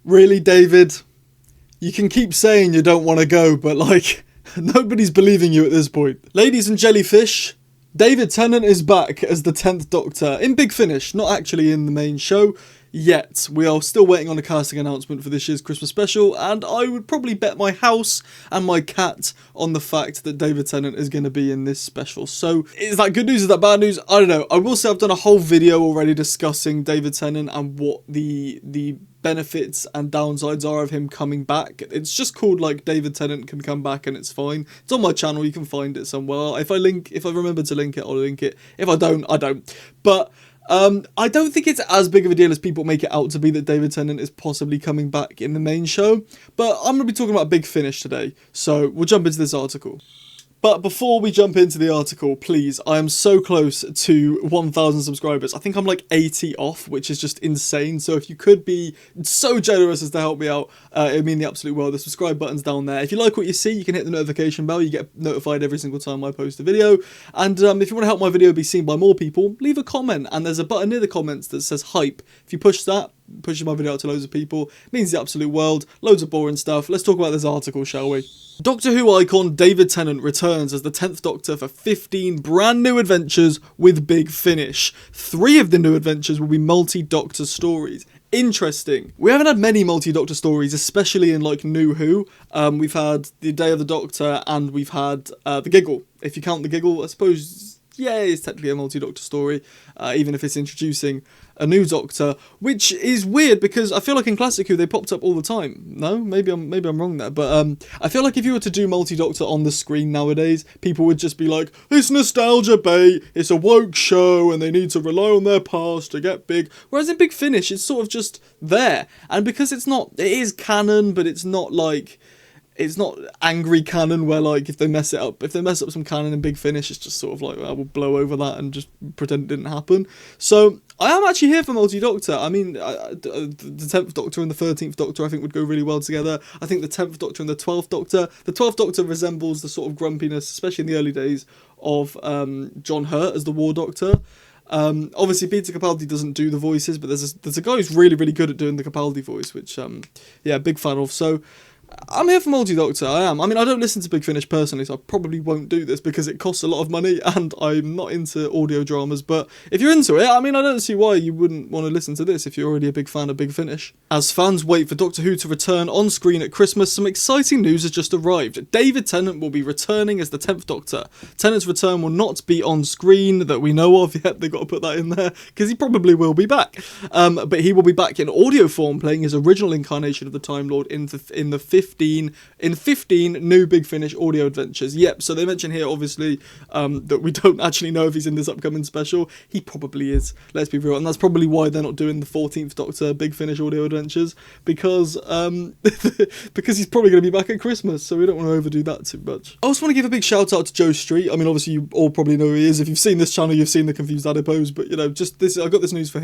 Really, David? You can keep saying you don't want to go, but like, nobody's believing you at this point. Ladies and jellyfish, David Tennant is back as the 10th Doctor in Big Finish, not actually in the main show yet. We are still waiting on a casting announcement for this year's Christmas special, and I would probably bet my house and my cat on the fact that David Tennant is going to be in this special. So, is that good news? Is that bad news? I don't know. I will say I've done a whole video already discussing David Tennant and what the benefits and downsides are of him coming back. It's just called like David Tennant can come back and it's fine. It's on my channel, you can find it somewhere. If I remember to link it, I'll link it. If I don't, I don't. But I don't think it's as big of a deal as people make it out to be that David Tennant is possibly coming back in the main show. But I'm going to be talking about Big Finish today, so we'll jump into this article. But before we jump into the article, please, I am so close to 1,000 subscribers. I think I'm like 80 off, which is just insane. So if you could be so generous as to help me out, it would mean the absolute world. The subscribe button's down there. If you like what you see, you can hit the notification bell. You get notified every single time I post a video. And if you want to help my video be seen by more people, leave a comment. And there's a button near the comments that says hype. If you push that, pushes my video out to loads of people. It means the absolute world. Loads of boring stuff. Let's talk about this article, shall we? Doctor Who icon David Tennant returns as the 10th Doctor for 15 brand new adventures with Big Finish. 3 of the new adventures will be multi-Doctor stories. Interesting. We haven't had many multi-Doctor stories, especially in like New Who. We've had the Day of the Doctor and we've had the Giggle. If you count the Giggle, I suppose, yeah, it's technically a multi-Doctor story, even if it's introducing a new Doctor, which is weird because I feel like in Classic Who they popped up all the time. No, maybe I'm wrong there, but I feel like if you were to do multi-Doctor on the screen nowadays, people would just be like, it's nostalgia bait, it's a woke show, and they need to rely on their past to get big. Whereas in Big Finish, it's sort of just there, and because it is canon, but it's not like. It's not angry canon where, like, if they mess up some canon in Big Finish, it's just sort of like, we'll blow over that and just pretend it didn't happen. So, I am actually here for multi-Doctor. I mean, the 10th Doctor and the 13th Doctor, I think, would go really well together. I think the 10th Doctor and the 12th Doctor. The 12th Doctor resembles the sort of grumpiness, especially in the early days, of John Hurt as the War Doctor. Obviously Peter Capaldi doesn't do the voices, but there's a guy who's really, really good at doing the Capaldi voice, which, yeah, big fan of. So, I'm here for multi-Doctor, I am. I mean, I don't listen to Big Finish personally, so I probably won't do this because it costs a lot of money and I'm not into audio dramas, but if you're into it, I mean, I don't see why you wouldn't want to listen to this if you're already a big fan of Big Finish. As fans wait for Doctor Who to return on screen at Christmas, some exciting news has just arrived. David Tennant will be returning as the 10th Doctor. Tennant's return will not be on screen that we know of yet, they've got to put that in there, because he probably will be back. But he will be back in audio form, playing his original incarnation of the Time Lord in the 15 new Big Finish audio adventures. Yep, so they mention here, obviously, that we don't actually know if he's in this upcoming special. He probably is, let's be real, and that's probably why they're not doing the 14th Doctor Big Finish audio adventures, because because he's probably going to be back at Christmas, so we don't want to overdo that too much. I also want to give a big shout out to Joe Street. I mean, obviously you all probably know who he is. If you've seen this channel, you've seen the Confused Adipose, but you know, just this, I got this news from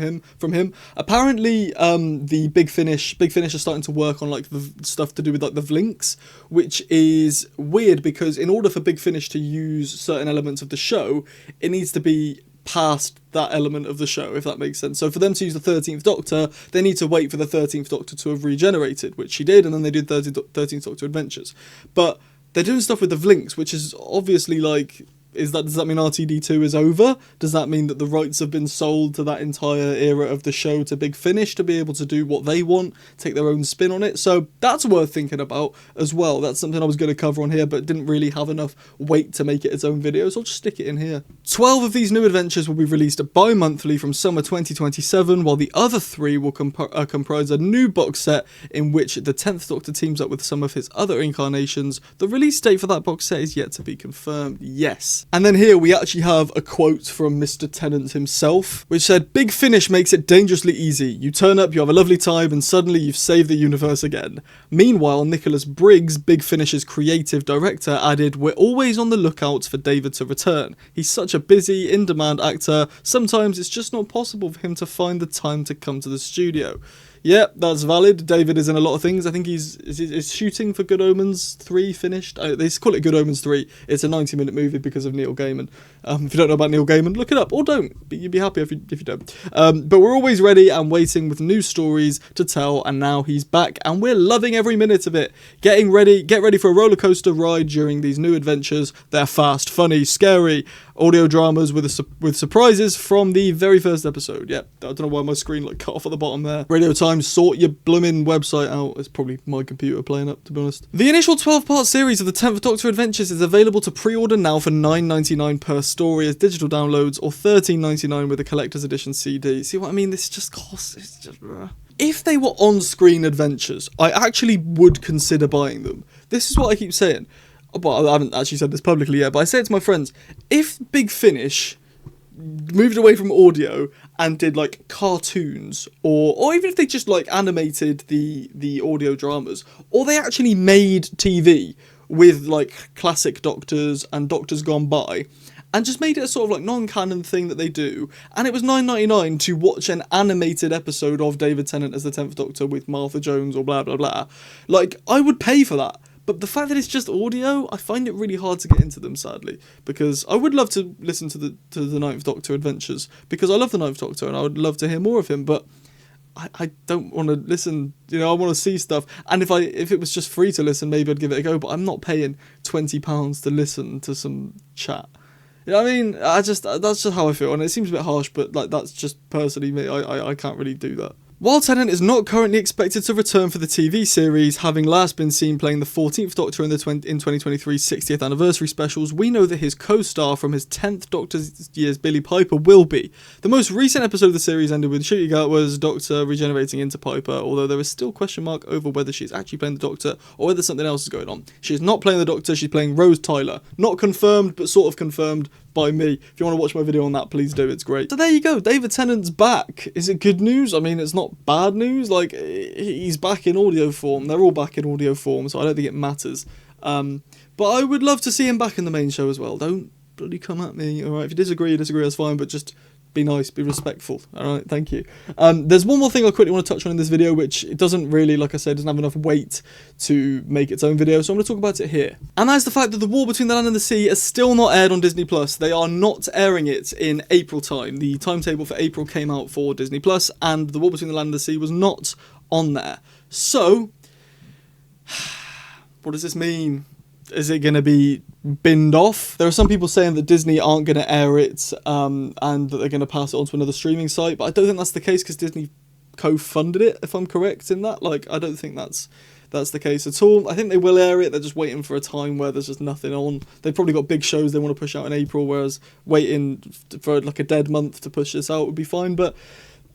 him. Apparently, the Big Finish are starting to work on like the stuff to do with like the Vlinks, which is weird because in order for Big Finish to use certain elements of the show, it needs to be past that element of the show, if that makes sense. So for them to use the 13th Doctor, they need to wait for the 13th Doctor to have regenerated, which she did, and then they did 13th Doctor Adventures. But they're doing stuff with the Vlinks, which is obviously like, does that mean RTD2 is over? Does that mean that the rights have been sold to that entire era of the show to Big Finish to be able to do what they want, take their own spin on it? So that's worth thinking about as well. That's something I was going to cover on here, but didn't really have enough weight to make it its own video, so I'll just stick it in here. 12 of these new adventures will be released bi-monthly from summer 2027, while the other 3 will comprise a new box set in which the 10th Doctor teams up with some of his other incarnations. The release date for that box set is yet to be confirmed, yes. And then here we actually have a quote from Mr. Tennant himself, which said, "Big Finish makes it dangerously easy. You turn up, you have a lovely time, and suddenly you've saved the universe again." Meanwhile, Nicholas Briggs, Big Finish's creative director, added, "We're always on the lookout for David to return. He's such a busy, in-demand actor, sometimes it's just not possible for him to find the time to come to the studio." Yeah, that's valid. David is in a lot of things. I think he's shooting for Good Omens 3 finished. They call it Good Omens 3. It's a 90-minute movie because of Neil Gaiman. If you don't know about Neil Gaiman, look it up, or don't. You'd be happy if you don't. But we're always ready and waiting with new stories to tell, and now he's back, and we're loving every minute of it. Get ready for a roller coaster ride during these new adventures. They're fast, funny, scary, audio dramas with surprises from the very first episode. Yeah, I don't know why my screen cut off at the bottom there. Radio Times, sort your blooming website out. It's probably my computer playing up, to be honest. The initial 12-part series of the 10th Doctor Adventures is available to pre-order now for $9.99 per story as digital downloads, or $13.99 with a collector's edition CD. See what I mean? This just costs. It's just. If they were on-screen adventures, I actually would consider buying them. This is what I keep saying. Well, I haven't actually said this publicly yet, but I say it to my friends. If Big Finish moved away from audio and did cartoons, or even if they just animated the audio dramas, or they actually made TV with classic Doctors and Doctors Gone By, and just made it a sort of non-canon thing that they do, and it was $9.99 to watch an animated episode of David Tennant as the 10th Doctor with Martha Jones or blah blah blah, I would pay for that. But the fact that it's just audio, I find it really hard to get into them, sadly, because I would love to listen to the Ninth Doctor adventures, because I love the Ninth Doctor and I would love to hear more of him, but I don't want to listen, I want to see stuff, and if it was just free to listen, maybe I'd give it a go, but I'm not paying £20 to listen to some chat. You know what I mean? That's just how I feel, and it seems a bit harsh, but that's just personally me. I can't really do that. While Tennant is not currently expected to return for the TV series, having last been seen playing the 14th Doctor in 2023's 60th anniversary specials, we know that his co-star from his 10th Doctor's years, Billie Piper, will be. The most recent episode of the series ended with shooting out was Doctor regenerating into Piper, although there is still question mark over whether she's actually playing the Doctor or whether something else is going on. She is not playing the Doctor, she's playing Rose Tyler. Not confirmed, but sort of confirmed by me. If you want to watch my video on that, please do, it's great. So there you go, David Tennant's back. Is it good news? I mean, it's not bad news. He's back in audio form. They're all back in audio form, so I don't think it matters. But I would love to see him back in the main show as well. Don't bloody come at me, alright? If you disagree, that's fine, but just be nice, be respectful. Alright, thank you. There's one more thing I quickly want to touch on in this video, which it doesn't really, like I said, doesn't have enough weight to make its own video, so I'm going to talk about it here. And that's the fact that The War Between the Land and the Sea is still not aired on Disney+. They are not airing it in April time. The timetable for April came out for Disney+, and The War Between the Land and the Sea was not on there. So, what does this mean? Is it going to be binned off? There are some people saying that Disney aren't going to air it and that they're going to pass it on to another streaming site, but I don't think that's the case because Disney co-funded it, if I'm correct in that. I don't think that's the case at all. I think they will air it, they're just waiting for a time where there's just nothing on. They've probably got big shows they want to push out in April, whereas waiting for a dead month to push this out would be fine, but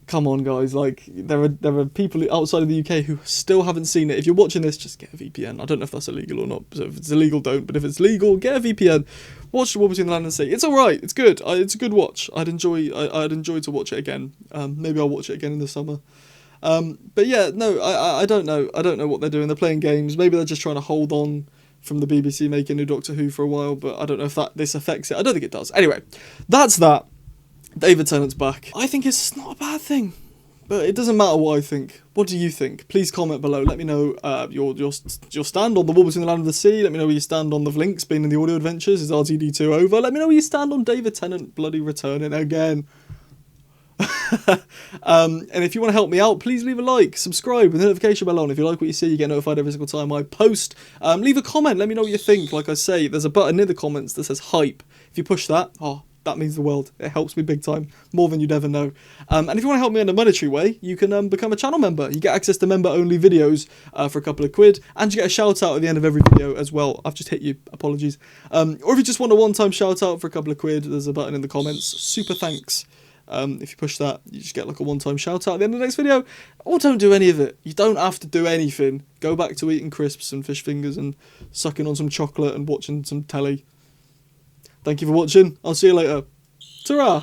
come on, guys, there are people outside of the UK who still haven't seen it. If you're watching this, just get a VPN. I don't know if that's illegal or not, so if it's illegal, don't, but if it's legal, get a VPN. Watch The War Between the Land and the Sea. It's alright, it's good. It's a good watch. I'd enjoy to watch it again. Maybe I'll watch it again in the summer. But yeah, no, I don't know. I don't know what they're doing. They're playing games. Maybe they're just trying to hold on from the BBC making new Doctor Who for a while, but I don't know if this affects it. I don't think it does. Anyway, that's that. David Tennant's back. I think it's not a bad thing, but it doesn't matter what I think. What do you think? Please comment below. Let me know your stand on The War Between the Land and the Sea. Let me know where you stand on the Links being in the audio adventures. Is RTD2 over? Let me know where you stand on David Tennant bloody returning again. And if you want to help me out, please leave a like, subscribe with the notification bell on. If you like what you see, you get notified every single time I post. Leave a comment, let me know what you think. Like I say, there's a button in the comments that says hype. If you push that, that means the world. It helps me big time, more than you'd ever know. And if you want to help me in a monetary way, you can become a channel member. You get access to member-only videos for a couple of quid, and you get a shout-out at the end of every video as well. I've just hit you, apologies. Or if you just want a one-time shout-out for a couple of quid, there's a button in the comments. Super thanks. If you push that, you just get a one-time shout-out at the end of the next video. Or don't do any of it. You don't have to do anything. Go back to eating crisps and fish fingers and sucking on some chocolate and watching some telly. Thank you for watching. I'll see you later. Ta-ra!